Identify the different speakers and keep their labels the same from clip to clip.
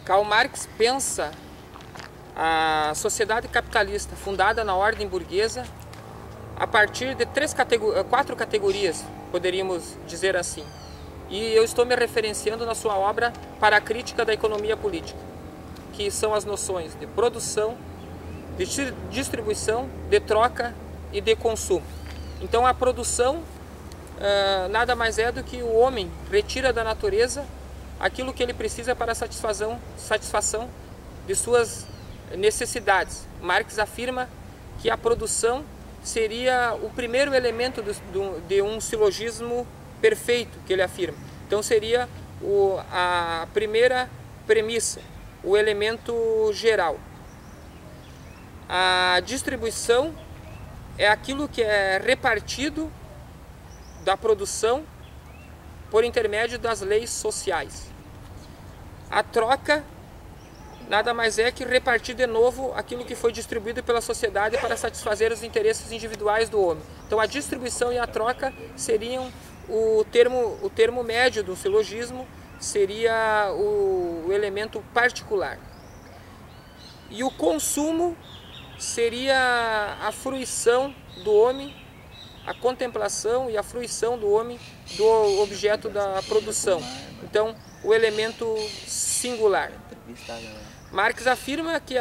Speaker 1: Karl Marx pensa a sociedade capitalista fundada na ordem burguesa a partir de 4 categorias, poderíamos dizer assim. E eu estou me referenciando na sua obra para a crítica da economia política, que são as noções de produção, de distribuição, de troca e de consumo. Então a produção nada mais é do que o homem retira da natureza aquilo que ele precisa para a satisfação de suas necessidades. Marx afirma que a produção seria o primeiro elemento de um silogismo perfeito, que ele afirma. Então seria a primeira premissa, o elemento geral. A distribuição é aquilo que é repartido da produção por intermédio das leis sociais. A troca nada mais é que repartir de novo aquilo que foi distribuído pela sociedade para satisfazer os interesses individuais do homem. Então a distribuição e a troca seriam o termo médio do silogismo, seria o elemento particular. E o consumo seria a fruição do homem, a contemplação e a fruição do homem do objeto da produção. Então, o elemento singular. Marx afirma que,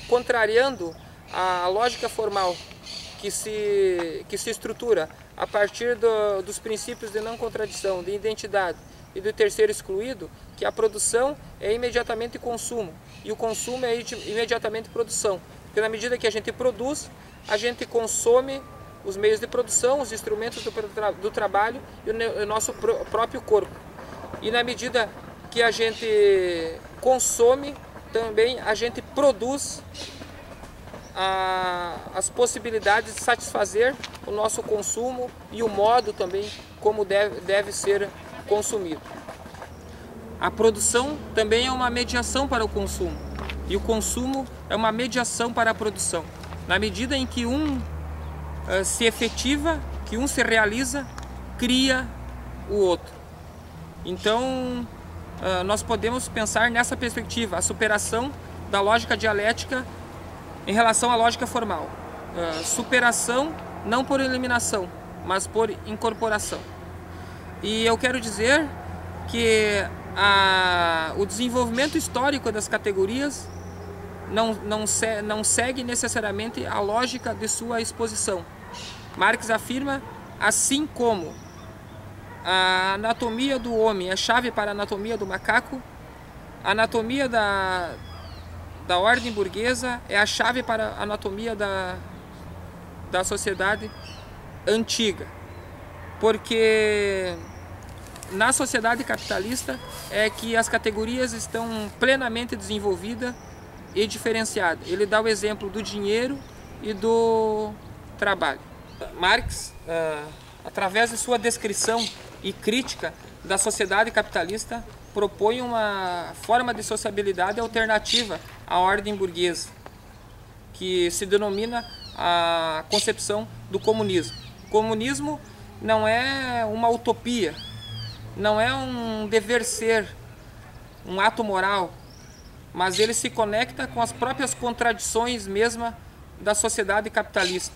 Speaker 1: contrariando a lógica formal que se estrutura a partir dos princípios de não contradição, de identidade e do terceiro excluído, que a produção é imediatamente consumo e o consumo é imediatamente produção. Porque na medida que a gente produz, a gente consome os meios de produção, os instrumentos do trabalho e o nosso próprio corpo. E na medida que a gente consome, também a gente produz as possibilidades de satisfazer o nosso consumo e o modo também como deve ser consumido. A produção também é uma mediação para o consumo e o consumo é uma mediação para a produção. Na medida em que um se efetiva, que um se realiza, cria o outro. Então, nós podemos pensar nessa perspectiva, a superação da lógica dialética em relação à lógica formal. Superação não por eliminação, mas por incorporação. E eu quero dizer que o desenvolvimento histórico das categorias não segue necessariamente a lógica de sua exposição. Marx afirma, assim como a anatomia do homem é chave para a anatomia do macaco, a anatomia da ordem burguesa é a chave para a anatomia da sociedade antiga. Porque na sociedade capitalista é que as categorias estão plenamente desenvolvidas e diferenciadas. Ele dá o exemplo do dinheiro e do trabalho. Marx, através de sua descrição e crítica da sociedade capitalista, propõe uma forma de sociabilidade alternativa à ordem burguesa, que se denomina a concepção do comunismo. O comunismo não é uma utopia, não é um dever ser, um ato moral, mas ele se conecta com as próprias contradições mesma da sociedade capitalista,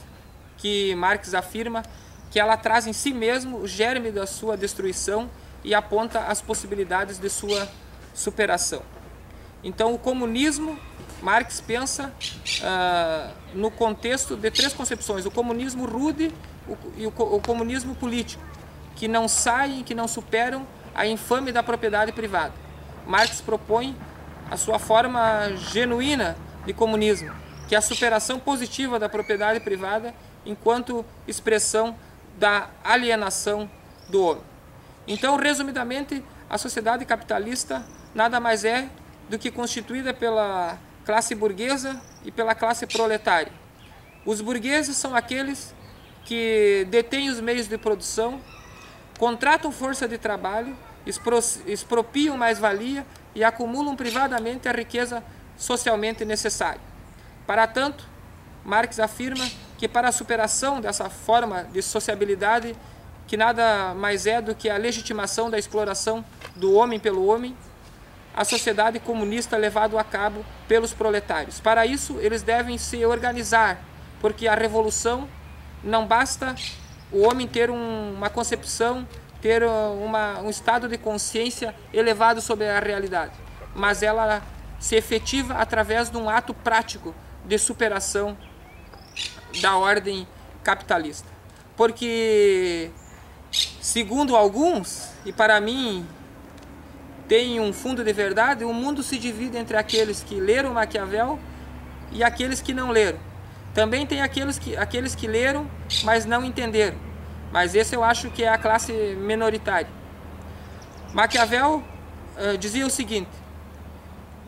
Speaker 1: que Marx afirma que ela traz em si mesmo o germe da sua destruição e aponta as possibilidades de sua superação. Então o comunismo, Marx pensa no contexto de 3 concepções: o comunismo rude e o comunismo político, que não saem, que não superam a infame da propriedade privada. Marx propõe a sua forma genuína de comunismo, que é a superação positiva da propriedade privada enquanto expressão da alienação do homem. Então, resumidamente, a sociedade capitalista nada mais é do que constituída pela classe burguesa e pela classe proletária. Os burgueses são aqueles que detêm os meios de produção, contratam força de trabalho, expropriam mais-valia e acumulam privadamente a riqueza socialmente necessária. Para tanto, Marx afirma que para a superação dessa forma de sociabilidade, que nada mais é do que a legitimação da exploração do homem pelo homem, a sociedade comunista levado a cabo pelos proletários. Para isso, eles devem se organizar, porque a revolução não basta o homem ter uma concepção, ter um estado de consciência elevado sobre a realidade, mas ela se efetiva através de um ato prático de superação da ordem capitalista. Porque, segundo alguns, e para mim tem um fundo de verdade, o mundo se divide entre aqueles que leram Maquiavel e aqueles que não leram. Também tem aqueles que leram, mas não entenderam. Mas esse eu acho que é a classe minoritária. Maquiavel dizia o seguinte: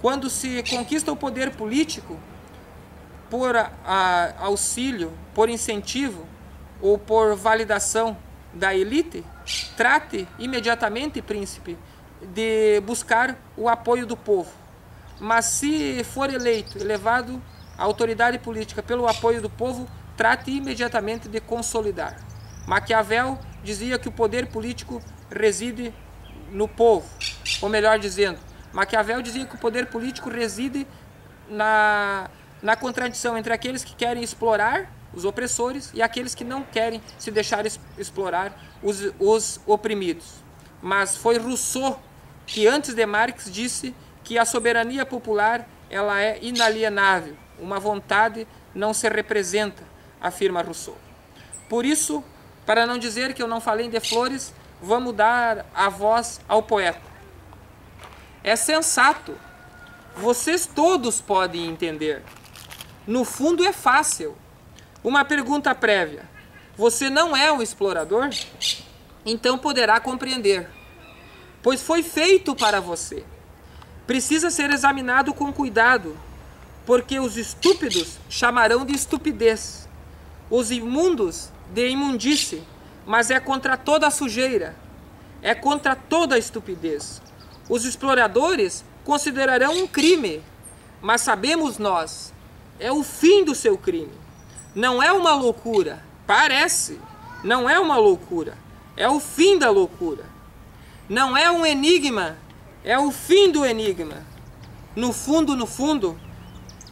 Speaker 1: quando se conquista o poder político por auxílio, por incentivo ou por validação da elite, trate imediatamente, príncipe, de buscar o apoio do povo. Mas se for elevado à autoridade política pelo apoio do povo, trate imediatamente de consolidar. Maquiavel dizia que o poder político reside no povo, ou melhor dizendo, Maquiavel dizia que o poder político reside na contradição entre aqueles que querem explorar os opressores e aqueles que não querem se deixar explorar os oprimidos. Mas foi Rousseau que, antes de Marx, disse que a soberania popular ela é inalienável. Uma vontade não se representa, afirma Rousseau. Por isso, para não dizer que eu não falei de flores, vamos dar a voz ao poeta. É sensato. Vocês todos podem entender. No fundo é fácil. Uma pergunta prévia. Você não é um explorador? Então poderá compreender. Pois foi feito para você. Precisa ser examinado com cuidado, porque os estúpidos chamarão de estupidez, os imundos de imundície, mas é contra toda a sujeira, é contra toda a estupidez. Os exploradores considerarão um crime, mas sabemos nós, é o fim do seu crime. Não é uma loucura, parece, não é uma loucura, é o fim da loucura. Não é um enigma, é o fim do enigma. No fundo,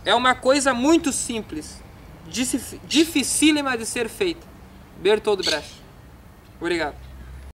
Speaker 1: é uma coisa muito simples, dificílima de ser feita. Bertolt Brecht. Obrigado.